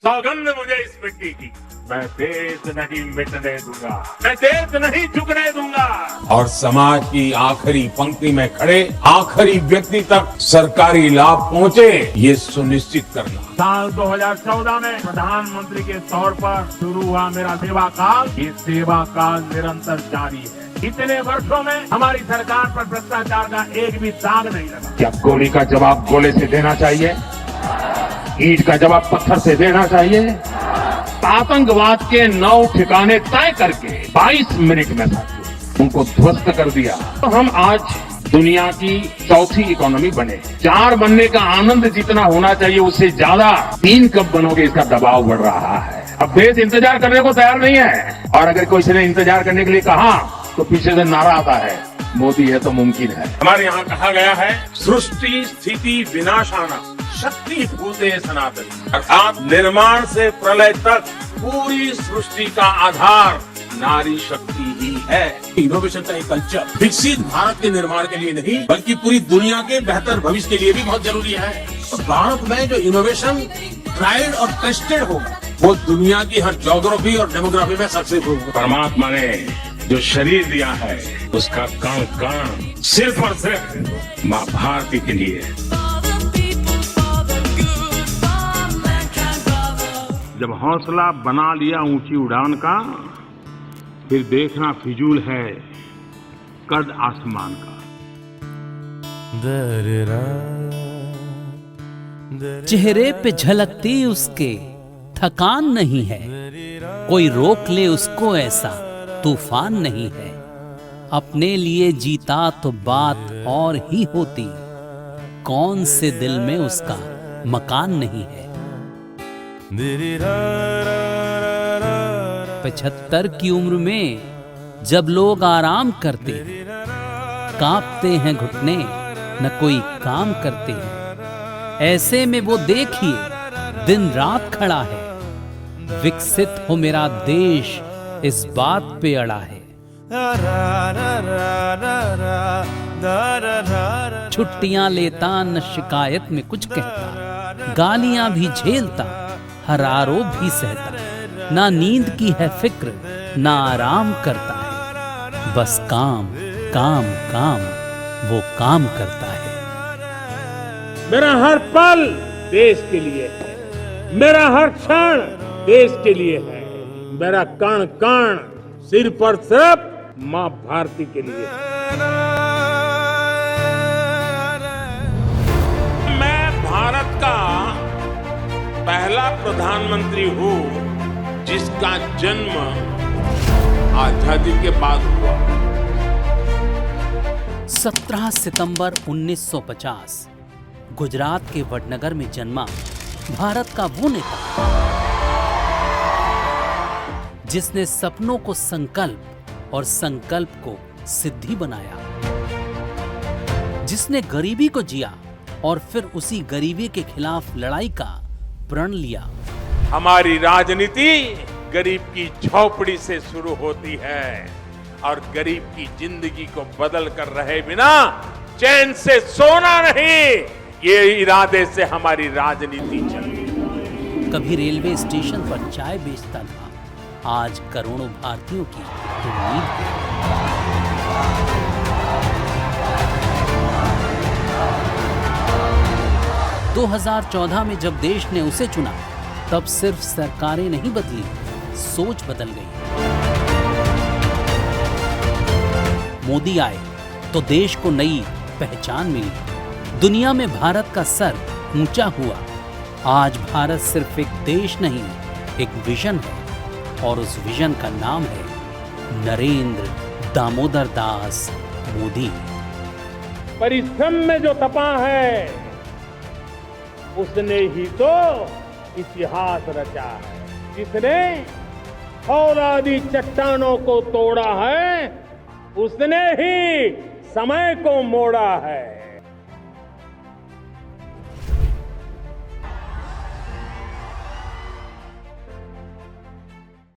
सौगंध मुझे इस मिट्टी की, मैं देश नहीं मिटने दूंगा, मैं देश नहीं झुकने दूंगा। और समाज की आखिरी पंक्ति में खड़े आखिरी व्यक्ति तक सरकारी लाभ पहुंचे, ये सुनिश्चित करना। साल 2014 में प्रधानमंत्री के तौर पर शुरू हुआ मेरा सेवा काल, ये सेवा काल निरंतर जारी है। इतने वर्षों में हमारी सरकार पर भ्रष्टाचार का एक भी दाग नहीं लगा। क्या गोली का जवाब गोले से देना चाहिए? ईंट का जवाब पत्थर से देना चाहिए? आतंकवाद के 9 ठिकाने तय करके 22 मिनट में उनको ध्वस्त कर दिया। तो हम आज दुनिया की चौथी इकोनॉमी बने। 4 बनने का आनंद जितना होना चाहिए उससे ज्यादा 3 कब बनोगे इसका दबाव बढ़ रहा है। अब देश इंतजार करने को तैयार नहीं है, और अगर कोई ने इंतजार करने के लिए कहा तो पीछे से नारा आता है, मोदी है तो मुमकिन है। हमारे यहाँ कहा गया है, सृष्टि स्थिति विनाशाना शक्ति भूते सनातन, अर्थात निर्माण से प्रलय तक पूरी सृष्टि का आधार नारी शक्ति ही है। इनोवेशन का एक कल्चर विकसित भारत के निर्माण के लिए नहीं बल्कि पूरी दुनिया के बेहतर भविष्य के लिए भी बहुत जरूरी है। और भारत में जो इनोवेशन ट्राइड और टेस्टेड होगा वो दुनिया की हर ज्योग्राफी और डेमोग्राफी में सक्सेसफुल होगा। परमात्मा ने जो शरीर दिया है उसका कण कण सिर्फ और सिर्फ माँ भारती के लिए। जब हौसला बना लिया ऊंची उड़ान का, फिर देखना फिजूल है कद आसमान का। चेहरे पे झलकती उसके थकान नहीं है, कोई रोक ले उसको ऐसा तूफान नहीं है। अपने लिए जीता तो बात और ही होती, कौन से दिल में उसका मकान नहीं है। 75 की उम्र में जब लोग आराम करते हैं, कांपते हैं घुटने, न कोई काम करते हैं, ऐसे में वो देखिए दिन रात खड़ा है। विकसित हो मेरा देश इस बात पे अड़ा है। छुट्टियां लेता न शिकायत में कुछ कहता, गालियां भी झेलता, हर आरोप भी सहता, ना नींद की है फिक्र ना आराम करता है, बस काम काम काम वो काम करता है। मेरा हर पल देश के लिए है, मेरा हर क्षण देश के लिए है, मेरा कण कण सिर्फ और सिर्फ माँ भारती के लिए है। मैं भारत का पहला प्रधानमंत्री हूँ जिसका जन्म आजादी के बाद हुआ। 17 सितंबर 1950 गुजरात के वडनगर में जन्मा भारत का वो नेता जिसने सपनों को संकल्प और संकल्प को सिद्धि बनाया, जिसने गरीबी को जिया और फिर उसी गरीबी के खिलाफ लड़ाई का प्रण लिया। हमारी राजनीति गरीब की झोपड़ी से शुरू होती है और गरीब की जिंदगी को बदल कर रहे बिना चैन से सोना नहीं, ये इरादे से हमारी राजनीति चली। कभी रेलवे स्टेशन पर चाय बेचता था, आज करोड़ों भारतीयों की उम्मीद है। – 2014 में जब देश ने उसे चुना तब सिर्फ सरकारें नहीं बदली, सोच बदल गई। मोदी आए तो देश को नई पहचान मिली, दुनिया में भारत का सर ऊंचा हुआ। आज भारत सिर्फ एक देश नहीं, एक विजन है, और उस विजन का नाम है नरेंद्र दामोदर दास मोदी। परिश्रम में जो तपा है उसने ही तो इतिहास रचा है, जिसने फौलादी चट्टानों को तोड़ा है उसने ही समय को मोड़ा है।